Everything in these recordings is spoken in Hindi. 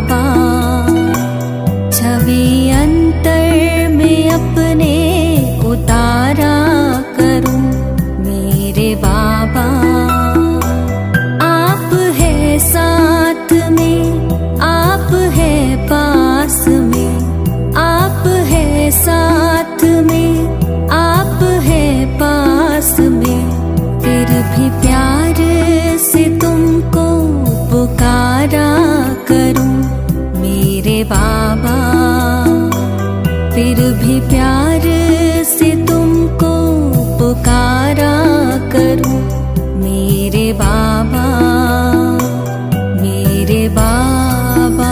बाबा। छवि अंतर में अपने उतारा करूं मेरे बाबा। आप है साथ में, आप है पास में, आप है साथ में, आप है पास में। फिर भी प्यार से तुमको पुकारा करूं मेरे बाबा। फिर भी प्यार से तुमको पुकारा करूं मेरे बाबा, मेरे बाबा।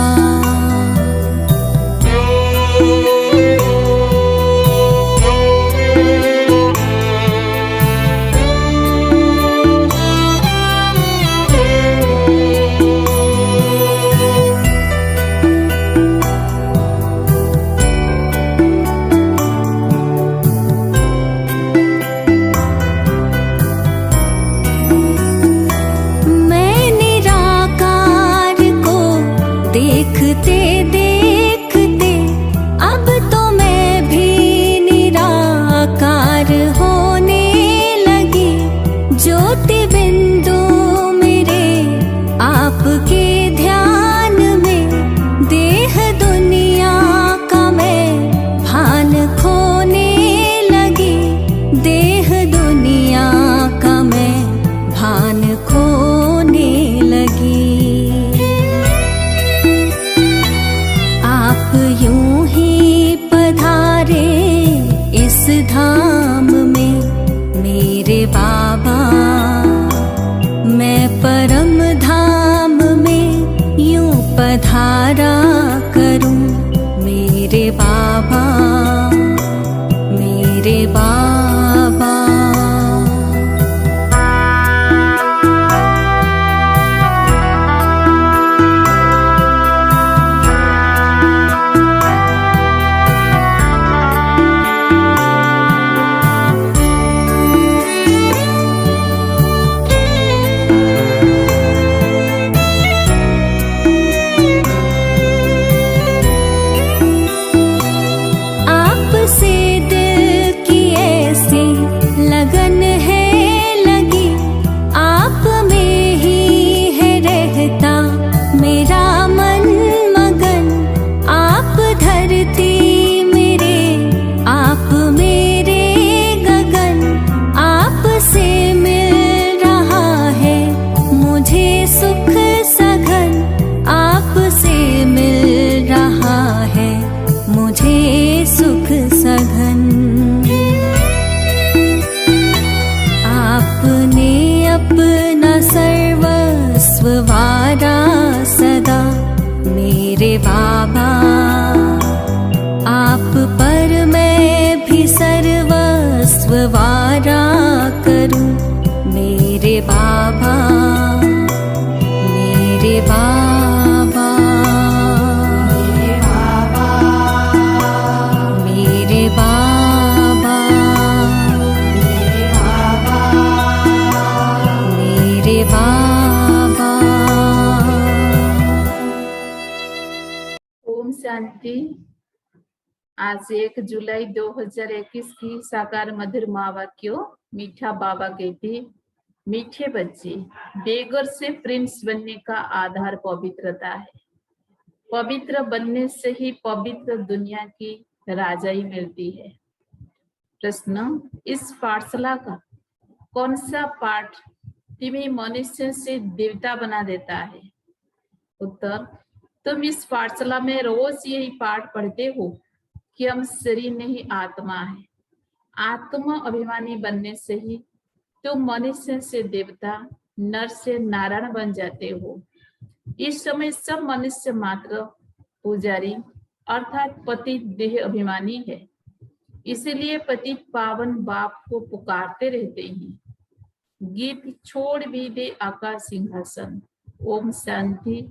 देखते देखते अब तो मैं भी निराकार होने लगी। ज्योति बिंदु मेरे आपके ध्यान में, देह दुनिया का मैं भान खोने लगी। देह दुनिया का मैं भान खोने लगी। आप यूं ही पधारे इस धाम में मेरे बाबा। मैं परम धाम में यूं पधारा करूं मेरे बाबा, मेरे बाबा। वारा सदा मेरे बाबा। आप पर मैं भी सर्वस्व वारा करूं मेरे बाबा, मेरे बाबा। मेरे बाबा, मेरे बाबा, मेरे बाबा। शांति। आज 1 जुलाई 2021 की साकार मधुर महावाक्यों। मीठा बाबा कहते, मीठे बच्चे, बेगर से प्रिंस बनने का आधार पवित्रता है। पवित्र बनने से ही पवित्र दुनिया की राजाई मिलती है। प्रश्न, इस पाठशाला का कौन सा पाठ तुम्हें मनुष्य से देवता बना देता है? उत्तर, तुम इस पाठशाला में रोज यही पाठ पढ़ते हो कि हम शरीर नहीं आत्मा है। आत्मा अभिमानी बनने से ही तुम मनुष्य से देवता, नर से नारायण बन जाते हो। इस समय सब मनुष्य मात्र पुजारी अर्थात पतित देह अभिमानी है। इसीलिए पतित पावन बाप को पुकारते रहते हैं। गीत छोड़ भी दे आकाश सिंहासन। ओम शांति।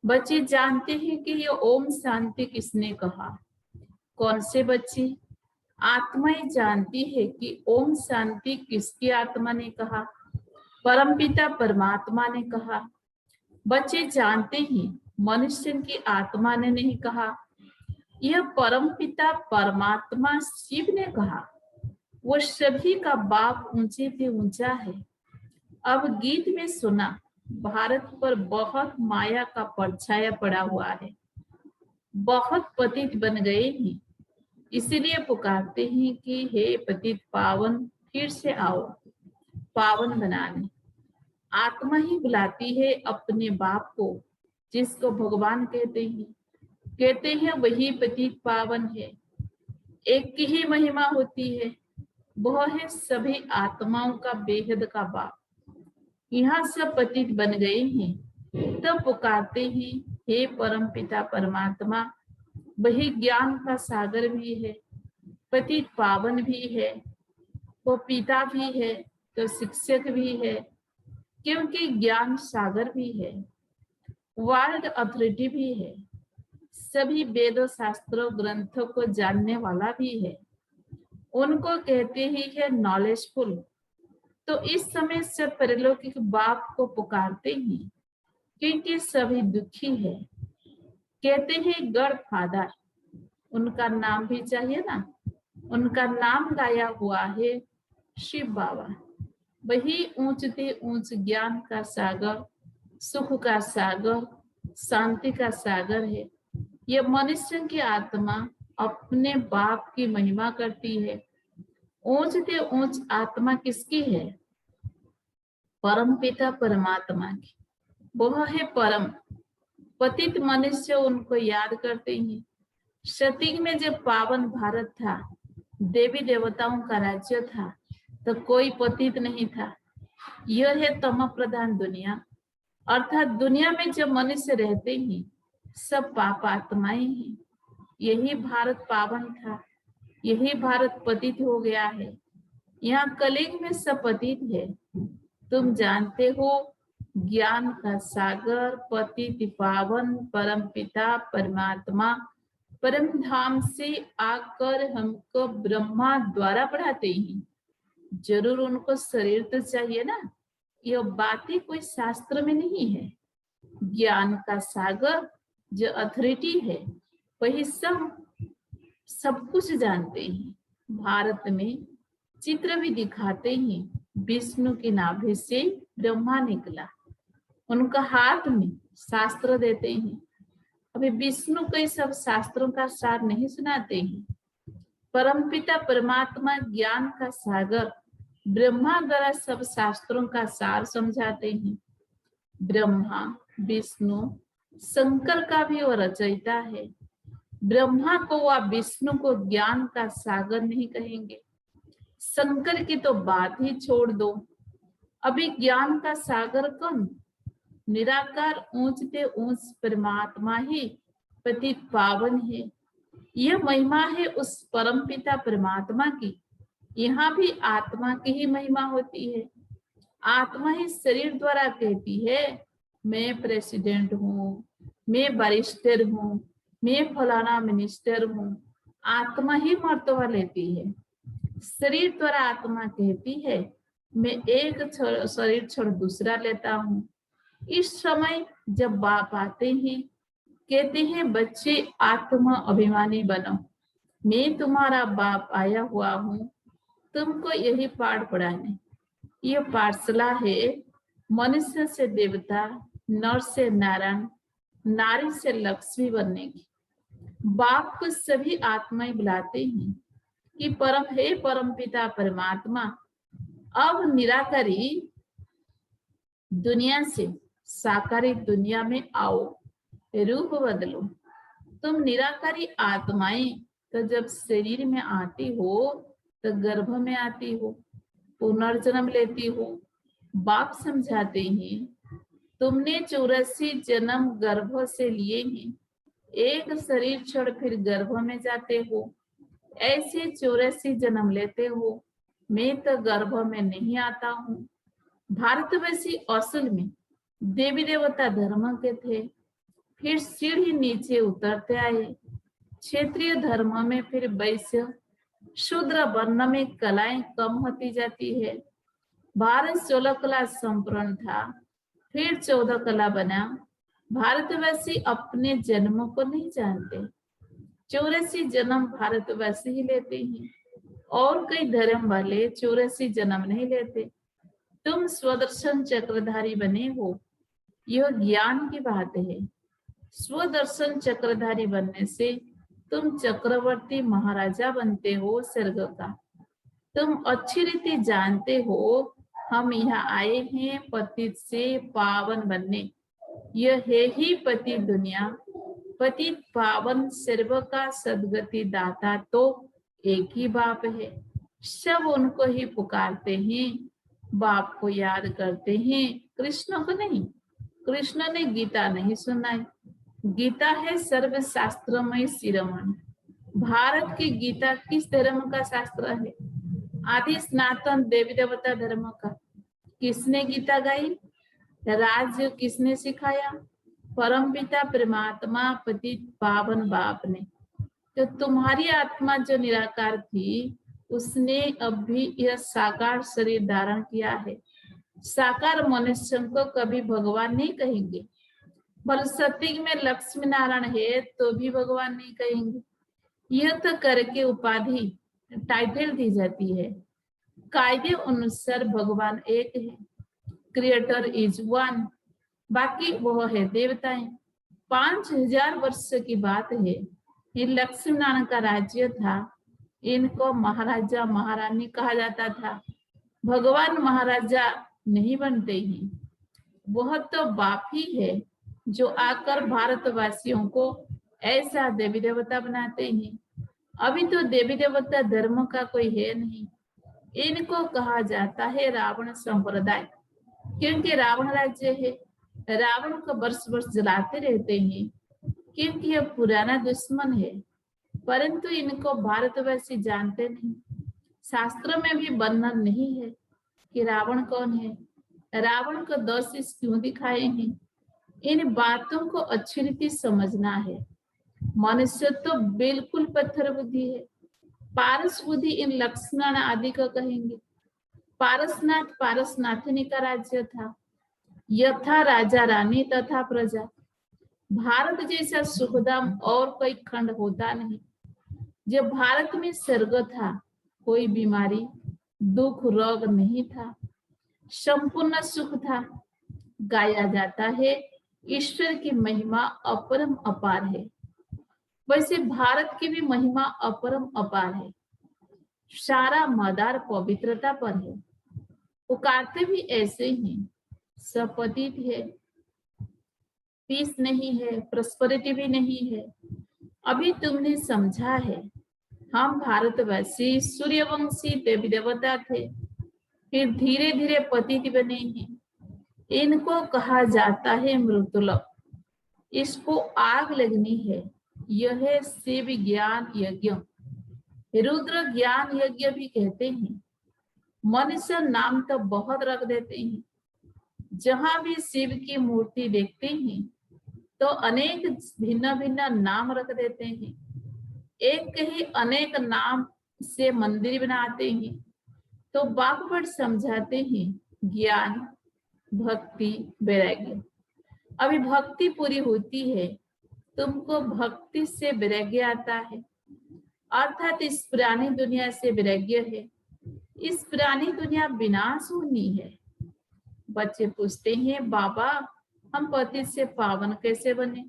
बच्चे जानते हैं कि ये ओम शांति किसने कहा? कौन से बच्चे? आत्माएं जानती है कि ओम शांति किसकी आत्मा ने कहा? परमपिता परमात्मा ने कहा। बच्चे जानते हैं मनुष्य की आत्मा ने नहीं कहा, यह परमपिता परमात्मा शिव ने कहा। वो सभी का बाप ऊंचे पे ऊंचा है। अब गीत में सुना, भारत पर बहुत माया का परछाया पड़ा हुआ है, बहुत पतित बन गए हैं, इसलिए पुकारते हैं कि हे पतित पावन फिर से आओ, पावन बनाने। आत्मा ही बुलाती है अपने बाप को, जिसको भगवान कहते हैं वही पतित पावन है। एक की ही महिमा होती है, वह है सभी आत्माओं का बेहद का बाप। यहाँ सब पतित बन गए हैं, तब पुकारते हैं हे परम पिता परमात्मा, वही ज्ञान का सागर भी है, पतित पावन भी है, वो पिता भी है तो शिक्षक भी है, क्योंकि ज्ञान सागर भी है, वर्ल्ड अथॉरिटी भी है, सभी वेदों शास्त्रों ग्रंथों को जानने वाला भी है। उनको कहते ही है नॉलेजफुल। तो इस समय सब परलौकिक बाप को पुकारते हैं, क्योंकि सभी दुखी है। कहते हैं गॉड फादर, उनका नाम भी चाहिए ना, उनका नाम गाया हुआ है शिव बाबा। वही ऊंचते ऊंच ज्ञान का सागर, सुख का सागर, शांति का सागर है। यह मनुष्य की आत्मा अपने बाप की महिमा करती है। ऊंचते ऊंच आत्मा किसकी है? परम पिता परमात्मा की। वह है परम। पतित मनुष्य उनको याद करते हैं। सतयुग में जब पावन भारत था, देवी देवताओं का राज्य था, तो कोई पतित नहीं था। यह है तम प्रधान दुनिया, अर्थात दुनिया में जब मनुष्य रहते हैं सब पाप आत्माएं हैं। यही भारत पावन था, यही भारत पतित हो गया है। यहाँ कलयुग में सब पतित है। तुम जानते हो ज्ञान का सागर, पतित पावन परम पिता परमात्मा परम धाम से आकर हमको ब्रह्मा द्वारा पढ़ाते हैं। जरूर उनको शरीर तो चाहिए ना। यह बातें कोई शास्त्र में नहीं है। ज्ञान का सागर जो अथॉरिटी है वही सब कुछ जानते हैं। भारत में चित्र भी दिखाते हैं। विष्णु की नाभि से ब्रह्मा निकला, उनका हाथ में शास्त्र देते हैं। अभी विष्णु कई सब शास्त्रों का सार नहीं सुनाते हैं। परमपिता परमात्मा ज्ञान का सागर ब्रह्मा द्वारा सब शास्त्रों का सार समझाते हैं। ब्रह्मा विष्णु शंकर का भी वो रचयिता है। ब्रह्मा को व विष्णु को ज्ञान का सागर नहीं कहेंगे। शंकर की तो बात ही छोड़ दो। अभी ज्ञान का सागर कौन? निराकार ऊंचते ऊंच परमात्मा ही पतित पावन है। यह महिमा है उस परम पिता परमात्मा की। यहाँ भी आत्मा की ही महिमा होती है। आत्मा ही शरीर द्वारा कहती है मैं प्रेसिडेंट हूँ, मैं बैरिस्टर हूँ, मैं फलाना मिनिस्टर हूँ। आत्मा ही मर्तबा लेती है। शरीर द्वारा आत्मा कहती है मैं एक शरीर छोड़ दूसरा लेता हूँ। इस समय जब बाप आते हैं, कहते हैं बच्चे आत्मा अभिमानी बनो, मैं तुम्हारा बाप आया हुआ हूँ तुमको यही पाठ पढ़ाने। यह पाठशाला है मनुष्य से देवता, नर से नारायण, नारी से लक्ष्मी बनने की। बाप को सभी आत्माएं बुलाते हैं कि परम है परम पिता परमात्मा, अब निराकारी दुनिया से साकारी दुनिया में आओ, रूप बदलो। तुम निराकारी आत्माएं तो जब शरीर में आती हो तो गर्भ में आती हो, पुनर्जन्म लेती हो। बाप समझाते हैं तुमने 84 जन्म गर्भ से लिए हैं, एक शरीर छोड़ फिर गर्भ में जाते हो, ऐसे 84 जन्म लेते हो। मैं तो गर्भ में नहीं आता हूँ। भारतवासी असल में देवी देवता धर्म के थे, फिर सीढ़ी नीचे उतरते आए। क्षेत्रीय धर्म में फिर वैश्य शूद्र वर्ण में कलाएं कम होती जाती है। भारत 16 कला संपूर्ण था, फिर 14 कला बना, भारतवासी अपने जन्मों को नहीं जानते। 84 जन्म भारतवासी ही लेते हैं और कई धर्म वाले 84 जन्म नहीं लेते। तुम स्वदर्शन चक्रधारी बने हो, यह ज्ञान की बात है। स्वदर्शन चक्रधारी बनने से तुम चक्रवर्ती महाराजा बनते हो स्वर्ग का। तुम अच्छी रीति जानते हो हम यहाँ आए हैं पतित से पावन बनने। यह है ही पति दुनिया। पतित पावन सर्व का सदगति दाता तो एक ही बाप है। सब उनको ही पुकारते हैं, बाप को याद करते हैं, कृष्ण को नहीं। कृष्ण ने गीता नहीं सुनाई। गीता है सर्व शास्त्रमय शिरोमणि। भारत की गीता किस धर्म का शास्त्र है? आदि सनातन देवी देवता धर्म का। किसने गीता गाई? राज्य किसने सिखाया? परमपिता परमात्मा पतित पावन बाप ने। तो तुम्हारी आत्मा जो निराकार थी उसने अभी यह साकार शरीर धारण किया है। साकार मनुष्य को कभी भगवान नहीं कहेंगे। पर सत्युग में लक्ष्मी नारायण है तो भी भगवान नहीं कहेंगे। यह तो करके उपाधि टाइटल दी जाती है। कायदे अनुसार भगवान एक है, क्रिएटर इज वन, बाकी वो है देवताएं। 5000 वर्ष की बात है। ये लक्ष्मी नारायण का राज्य था। इनको महाराजा महारानी कहा जाता था। भगवान महाराजा नहीं बनते ही, वह तो बाप ही है जो आकर भारतवासियों को ऐसा देवी देवता बनाते हैं। अभी तो देवी देवता धर्म का कोई है नहीं। इनको कहा जाता है रावण संप्रदाय, क्योंकि रावण राज्य है। रावण को वर्ष वर्ष जलाते रहते हैं क्योंकि यह पुराना दुश्मन है। परंतु इनको भारतवासी जानते नहीं। शास्त्र में भी वर्णन नहीं है कि रावण कौन है, रावण को 10 शीश क्यों दिखाए हैं। इन बातों को अच्छी रीति समझना है। मनुष्य तो बिल्कुल पत्थर बुद्धि है। पारस बुद्धि इन लक्ष्मण आदि को कहेंगे। पारसनाथ पारसनाथिनी का राज्य था। यथा राजा रानी तथा प्रजा। भारत जैसा सुखधाम और कोई खंड होता नहीं। जब भारत में स्वर्ग था, कोई बीमारी दुख रोग नहीं था, संपूर्ण सुख था। गाया जाता है ईश्वर की महिमा अपरम अपार है। वैसे भारत की भी महिमा अपरम अपार है। सारा मदार पवित्रता पर है। पुकारते भी ऐसे हैं, सपतित है, पीस नहीं है, प्रॉस्पेरिटी भी नहीं है। अभी तुमने समझा है हम भारतवासी सूर्यवंशी देवी देवता थे, फिर धीरे धीरे पतित बने हैं। इनको कहा जाता है मृतलोक। इसको आग लगनी है। यह है शिव ज्ञान यज्ञ, रुद्र ज्ञान यज्ञ भी कहते हैं। मनुष्य नाम तो बहुत रख देते हैं। जहां भी शिव की मूर्ति देखते हैं तो अनेक भिन्न भिन्न नाम रख देते हैं। एक ही अनेक नाम से मंदिर बनाते हैं। तो बागवट समझाते हैं ज्ञान भक्ति वैराग्य। अभी भक्ति पूरी होती है, तुमको भक्ति से वैराग्य आता है, अर्थात इस पुरानी दुनिया से वैराग्य है। इस पुरानी दुनिया विनाश होनी है। बच्चे पूछते हैं बाबा हम पति से पावन कैसे बने?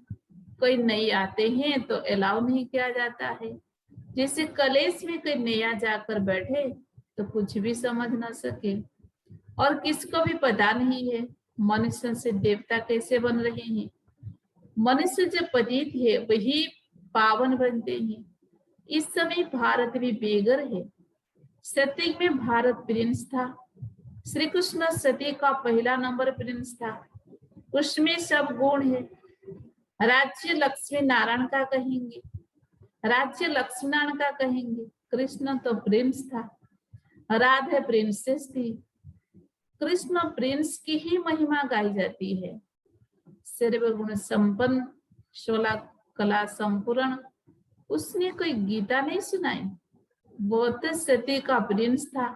कोई नई आते हैं तो अलाउ नहीं किया जाता है। जैसे कलेश में कोई नया जाकर बैठे तो कुछ भी समझ ना सके और किसको भी पता नहीं है मनुष्य से देवता कैसे बन रहे हैं। मनुष्य जो पतित है वही पावन बनते हैं। इस समय भारत भी बेगर है। सत्युग में भारत प्रिंस था। श्री कृष्ण सत्य का पहला नंबर प्रिंस था। उसमें सब गुण है। राज्य लक्ष्मी नारायण का कहेंगे, राज्य लक्ष्मी नारायण का कहेंगे। कृष्ण तो प्रिंस था, राधा प्रिंसेस थी। कृष्ण प्रिंस की ही महिमा गाई जाती है। सर्वगुण संपन्न 16 कला संपूर्ण। उसने कोई गीता नहीं सुनाई। वो तो सती का प्रिंस था।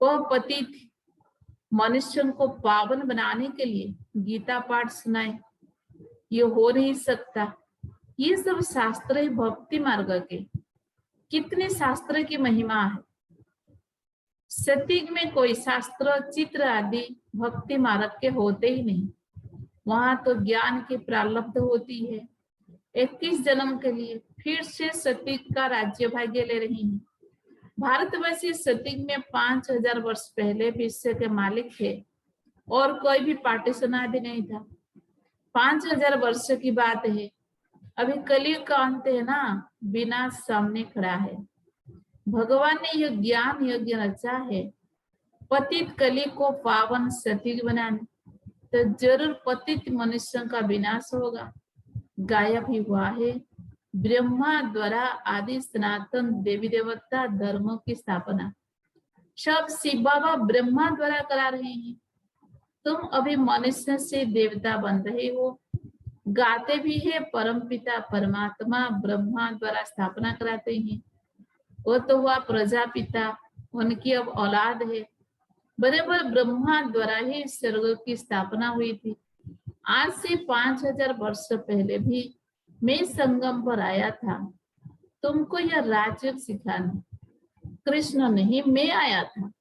वह पतित मनुष्यों को पावन बनाने के लिए गीता पाठ सुनाए। ये हो नहीं सकता। ये सब शास्त्र है भक्ति मार्ग के। कितने शास्त्र की महिमा है। सतयुग में कोई शास्त्र चित्र आदि भक्ति मार्ग के होते ही नहीं। वहां तो ज्ञान की प्रारब्ध होती है। 21 जन्म के लिए फिर से सतयुग का राज्य भाग्य ले रही है। भारतवासी सतयुग में 5000 वर्ष पहले विश्व के मालिक थे और कोई भी पार्टीशन आदि नहीं था। 5000 वर्ष की बात है। अभी कलयुग का अंत है ना, विनाश सामने खड़ा है। भगवान ने यह ज्ञान यज्ञ रचा है पतित कली को पावन सतयुग बनाने, तो जरूर पतित मनुष्य का विनाश होगा। गायब ही हुआ है ब्रह्मा द्वारा आदि सनातन देवी देवता धर्मों की स्थापना। सब शिव बाबा ब्रह्मा द्वारा करा रहे हैं। तुम अभी मनुष्य से देवता बन रहे हो। गाते भी है परम पिता परमात्मा ब्रह्मा द्वारा स्थापना कराते हैं। वो तो हुआ प्रजापिता, उनकी अब औलाद है। बराबर ब्रह्मा द्वारा ही स्वर्ग की स्थापना हुई थी। आज से 5000 वर्ष पहले भी मैं संगम पर आया था तुमको यह राजयोग सिखाने। कृष्ण नहीं, मैं आया था।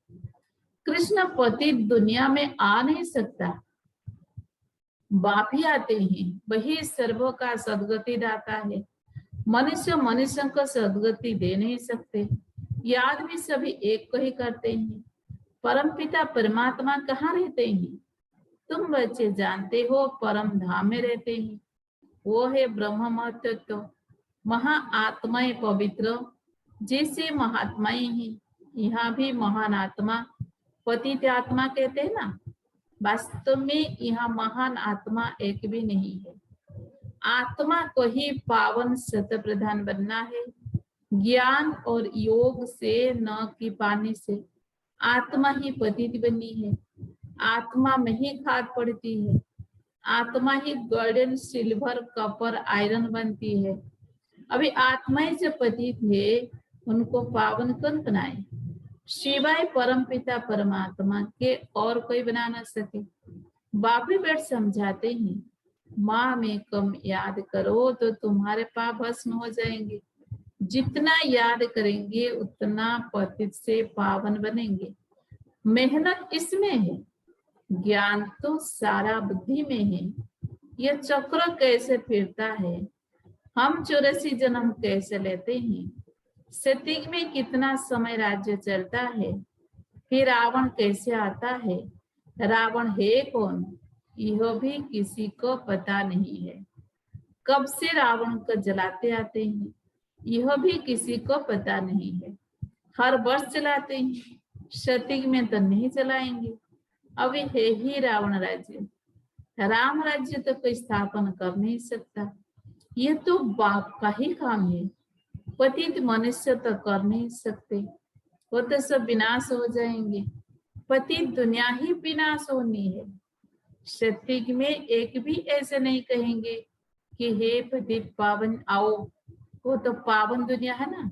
कृष्ण पति दुनिया में आ नहीं सकता, बाप ही आते हैं। वही सर्व का सदगति दाता है। मनुष्य मनुष्य को सदगति दे नहीं सकते। याद भी सभी एक को ही करते हैं। परमपिता परमात्मा कहाँ रहते हैं? तुम बच्चे जानते हो, परम धाम में रहते हैं। वो है ब्रह्म महत्व, महा आत्माएं पवित्र, जैसे महात्माएं हैं। यहाँ भी महान आत्मा पतित आत्मा कहते हैं ना। वास्तव में यहाँ महान आत्मा एक भी नहीं है। आत्मा को ही पावन सत प्रधान बनना है, ज्ञान और योग से, न कि पानी से। आत्मा ही पतित बनी है। आत्मा में ही खाद पड़ती है। आत्मा ही गोल्डन सिल्वर कॉपर आयरन बनती है। अभी आत्माएं जो पतित है उनको पावन कौन बनाए? शिवाय परम पिता परमात्मा के और कोई बना न सके। बाबरी बेट समझाते हैं, माँ में कम याद करो तो तुम्हारे पाप भस्म हो जाएंगे। जितना याद करेंगे उतना पतित से पावन बनेंगे। मेहनत इसमें है, ज्ञान तो सारा बुद्धि में है। यह चक्र कैसे फिरता है, हम 84 जन्म कैसे लेते हैं, सतयुग में कितना समय राज्य चलता है, फिर रावण कैसे आता है, रावण है कौन, यह भी किसी को पता नहीं है। कब से रावण को जलाते आते हैं, यह भी किसी को पता नहीं है। हर वर्ष चलाते हैं, सतयुग में तो नहीं चलाएंगे। अभी है ही रावण राज्य। राम राज्य तो कोई स्थापन कर नहीं सकता। ये तो बाप का ही काम है। पतित मनुष्य तो कर नहीं सकते, वो तो सब विनाश हो जाएंगे। पतित दुनिया ही विनाश होनी है। सतयुग में एक भी ऐसे नहीं कहेंगे कि हे पतित पावन आओ, वो तो पावन दुनिया है ना।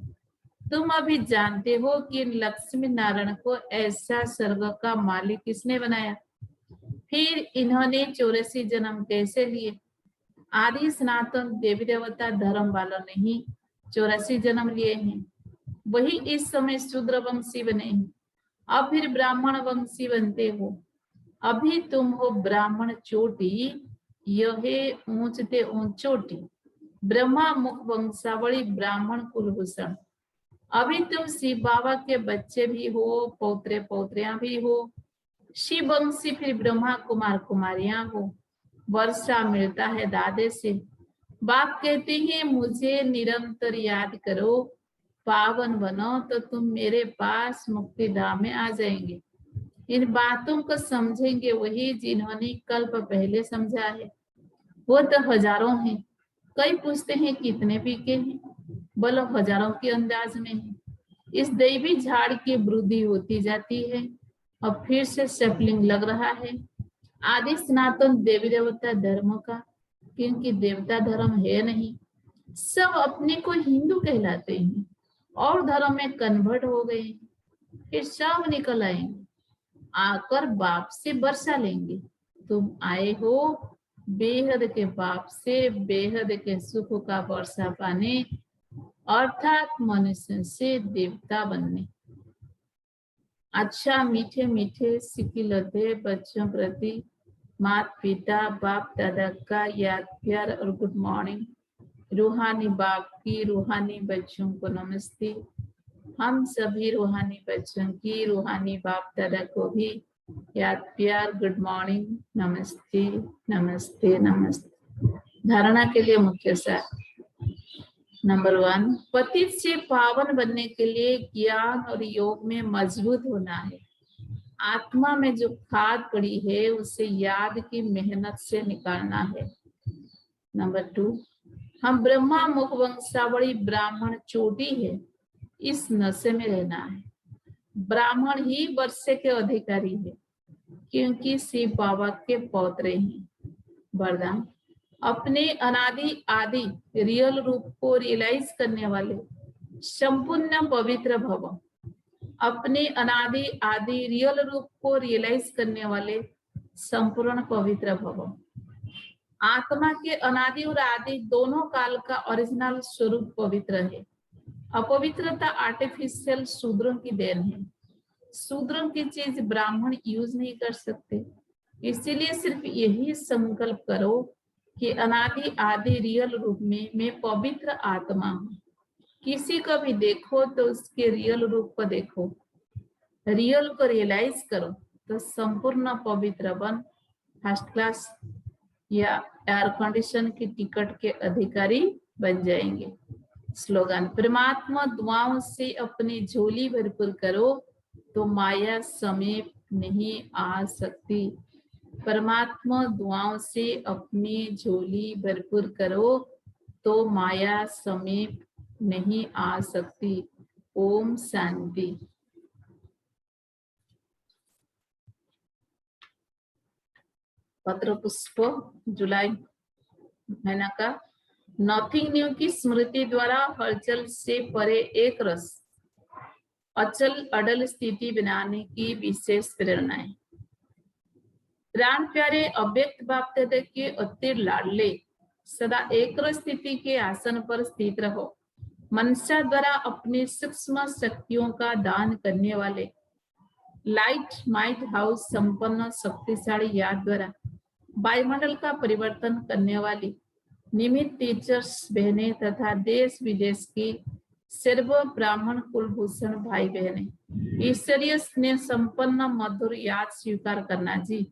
तुम अभी जानते हो कि लक्ष्मी नारायण को ऐसा स्वर्ग का मालिक किसने बनाया? फिर इन्होंने 84 जन्म कैसे लिए? आदि सनातन देवी देवता धर्म वालों ने ही 84 जन्म लिए हैं। वही इस समय शूद्र वंशी बने हैं। अब फिर ब्राह्मण वंशी बनते हो। अभी तुम हो ब्राह्मण चोटी, यह है ऊंचते ऊंच चोटी। ब्रह्मा मुख वंशावली ब्राह्मण कुलभूषण। अभी तुम शिव बाबा के बच्चे भी हो, पौत्रे पौत्रियां भी हो। शिव वंशी फिर ब्रह्मा कुमार कुमारियां हो। वर्षा मिलता है दादे से। बाप कहते हैं मुझे निरंतर याद करो, पावन बनो तो तुम मेरे पास मुक्ति धाम में आ जाएंगे। इन बातों को समझेंगे वही जिन्होंने कल्प पहले समझा है। वो तो हजारों हैं। कई पूछते हैं कितने पीके हैं, बोलो हजारों के अंदाज में है। इस दैवी झाड़ की वृद्धि होती जाती है। अब फिर से सैपलिंग लग रहा है आदि सनातन देवी देवता धर्म का, क्योंकि देवता धर्म है नहीं। सब अपने को हिंदू कहलाते हैं और धर्म में कन्वर्ट हो गए हैं। फिर सब निकल आएंगे, आकर बाप से वर्षा लेंगे। तुम आए हो बेहद के पाप से बेहद के सुख का वर्षा पाने, अर्थात मनुष्य से देवता बनने। अच्छा मीठे मीठे सिकिलते बच्चों प्रति माता पिता बाप दादा का याद प्यार और गुड मॉर्निंग। रूहानी बाप की रूहानी बच्चों को नमस्ते। हम सभी रूहानी बच्चों की रूहानी बाप दादा को भी याद प्यार गुड मॉर्निंग, नमस्ते नमस्ते नमस्ते। धारणा के लिए मुख्य सार। नंबर 1, पतित से पावन बनने के लिए ज्ञान और योग में मजबूत होना है। आत्मा में जो खाद पड़ी है उसे याद की मेहनत से निकालना है। नंबर 2, हम ब्रह्मा मुख वंशावली ब्राह्मण चोटी है, इस नशे में रहना है। ब्राह्मण ही वर्षे के अधिकारी है क्योंकि शिव बाबा के पौत्रे हैं। वरदान, अपने अनादि आदि रियल रूप को रियलाइज करने वाले संपूर्ण पवित्र भव। अपने अनादि आदि रियल रूप को रियलाइज करने वाले संपूर्ण पवित्र भव। आत्मा के अनादि और आदि दोनों काल का ओरिजिनल स्वरूप पवित्र है। अपवित्रता आर्टिफिशियल शूद्रों की देन है। शूद्रों की चीज ब्राह्मण यूज नहीं कर सकते, इसीलिए सिर्फ यही संकल्प करो कि अनादि आदि रियल रूप में मैं पवित्र आत्मा हूँ। किसी को भी देखो तो उसके रियल रूप को देखो, रियल को रियलाइज करो तो संपूर्ण पवित्र बन फर्स्ट क्लास या एयर कंडीशन की टिकट के अधिकारी बन जाएंगे। स्लोगन, परमात्मा दुआओं से अपनी झोली भरपूर करो तो माया समीप नहीं आ सकती। परमात्मा दुआओं से अपनी झोली भरपूर करो तो माया समीप नहीं आ सकती। ओम शांति। पत्र पुष्प जुलाई महीना का। नथिंग न्यू की स्मृति द्वारा हलचल से परे एक रस अचल अडल स्थिति बनाने की विशेष प्रेरणाएं। प्राण प्यारे अव्यक्त बाप दादा के अति लाडले सदा एक स्थिति के आसन पर स्थित रहो। मनसा द्वारा अपनी सूक्ष्म शक्तियों का दान करने वाले लाइट माइट हाउस संपन्न शक्तिशाली याद द्वारा वायुमंडल का परिवर्तन करने वाली निमित्त टीचर्स बहने तथा देश विदेश की सर्व ब्राह्मण कुलभूषण भाई बहने ईश्वरीय स्नेह संपन्न मधुर याद स्वीकार करना जी।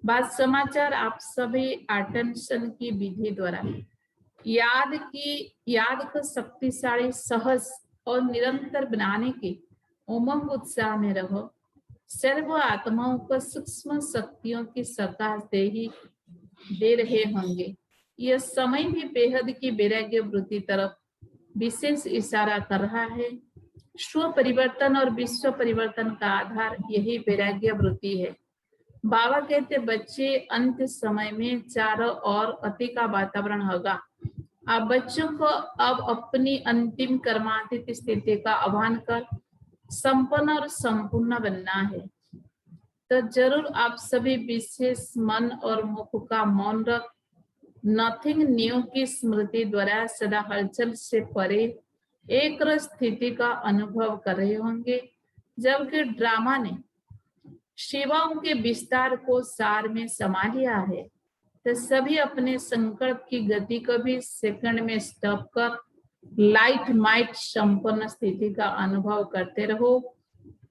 बात समाचार, आप सभी अटेंशन की विधि द्वारा याद को शक्तिशाली सहज और निरंतर बनाने के उमंग उत्साह में रहो। सर्व आत्माओं को सूक्ष्म शक्तियों की सकाश दे रहे होंगे। यह समय भी बेहद की वैराग्य वृत्ति तरफ विशेष इशारा कर रहा है। स्व परिवर्तन और विश्व परिवर्तन का आधार यही वैराग्य वृत्ति है। बाबा कहते बच्चे अंत समय में चारों ओर अति का वातावरण होगा। आप बच्चों को अब अपनी अंतिम कर्मातीत स्थिति का आह्वान कर संपन्न और संपूर्ण बनना है। तो जरूर आप सभी विशेष मन और मुख का मौन रख नथिंग न्यू की स्मृति द्वारा सदा हलचल से परे एक स्थिति का अनुभव कर रहे होंगे। जबकि ड्रामा ने शिवाओं के विस्तार को सार में समा लिया है, तो सभी अपने संकल्प की गति को भी सेकंड में स्टॉप कर लाइट माइट संपन्न स्थिति का अनुभव करते रहो।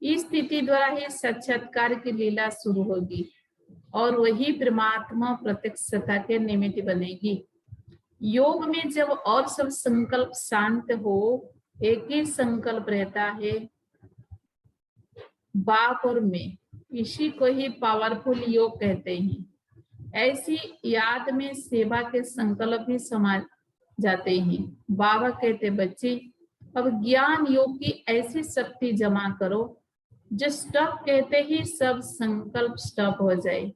इस स्थिति द्वारा ही साक्षात्कार की लीला शुरू होगी और वही परमात्मा प्रत्यक्षता के निमित्त बनेगी। योग में जब और सब संकल्प शांत हो, एक ही संकल्प रहता है, बाप और मैं, इसी को ही पावरफुल योग कहते हैं। ऐसी याद में सेवा के संकल्प भी समा जाते हैं। बाबा कहते बच्चे अब ज्ञान योग की ऐसी शक्ति जमा करो जो स्टॉप कहते ही सब संकल्प स्टॉप हो जाए,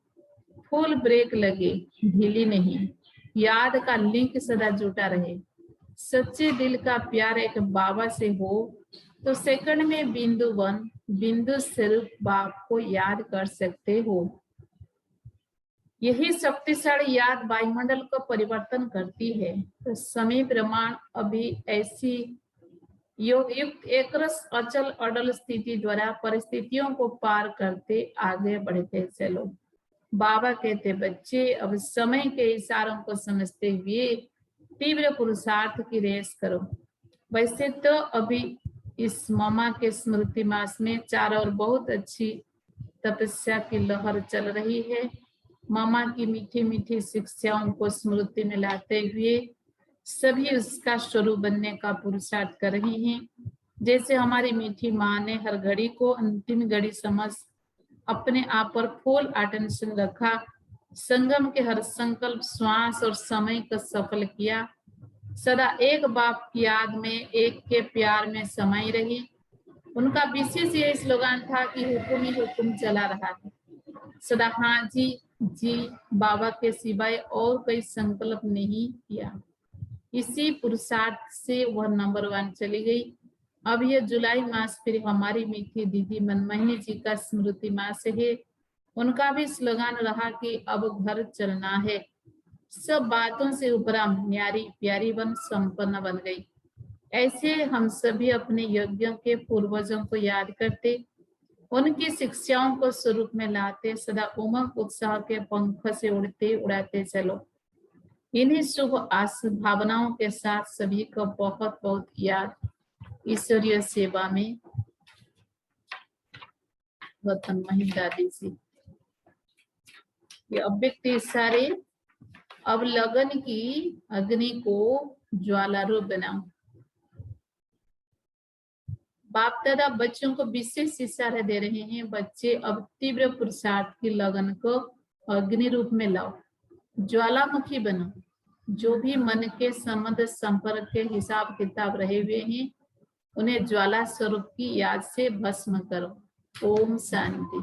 फुल ब्रेक लगे, ढीली नहीं। याद का लिंक सदा जुटा रहे। सच्चे दिल का प्यार एक बाबा से हो तो सेकंड में बिंदु वन बिंदु स्वरूप बाप को याद कर सकते हो। यही शक्तिशाली याद वायुमंडल को परिवर्तन करती है। तो समय प्रमाण अभी ऐसी योग युक्त एक रस अचल अडल स्थिति द्वारा परिस्थितियों को पार करते आगे बढ़ते चलो। बाबा कहते बच्चे अब समय के इशारों को समझते हुए तीव्र पुरुषार्थ की रेस करो। वैसे तो अभी इस ममा के स्मृति मास में चारों ओर बहुत अच्छी तपस्या की लहर चल रही है। मामा की मीठी मीठी शिक्षाओं को स्मृति में लाते हुए सभी उसका स्वरूप बनने का पुरुषार्थ कर रही हैं। जैसे हमारी मीठी माँ ने हर घड़ी को अंतिम घड़ी समझ अपने आप पर फुल अटेंशन रखा, संगम के हर संकल्प श्वास और समय को सफल किया, सदा एक बाप की याद में एक के प्यार में समाई रही। उनका विशेष यही स्लोगन था कि हुकुम ही हुकुम चला रहा है, सदा हाँ जी जी बाबा के सिवाय और कोई संकल्प नहीं किया। इसी पुरुषार्थ से वह नंबर 1 चली गई। अब यह जुलाई मास फिर हमारी मीठी दीदी मनमोहिनी जी का स्मृति मास है। उनका भी स्लोगन रहा कि अब घर चलना है, सब बातों से उपरा न्यारी प्यारी बन संपन्न बन गई। ऐसे हम सभी अपने यज्ञों के पूर्वजों को याद करते, उनकी शिक्षाओं को स्वरूप में लाते, सदा उमंग उत्साह के पंख से उड़ते उड़ाते चलो। इन्हीं शुभ भावनाओं के साथ सभी को बहुत बहुत याद ईश्वरीय सेवा में वतन महिम दादी जी। ये अव्यक्त इशारे अब लगन की अग्नि को ज्वाला रूप बनाओ। बाप दादा बच्चों को विशेष इशारा दे रहे हैं, बच्चे अब तीव्र पुरुषार्थ की लगन को अग्नि रूप में लाओ, ज्वालामुखी बनो। जो भी मन के संबंध संपर्क के हिसाब किताब रहे हुए हैं उन्हें ज्वाला स्वरूप की याद से भस्म करो। ओम शांति।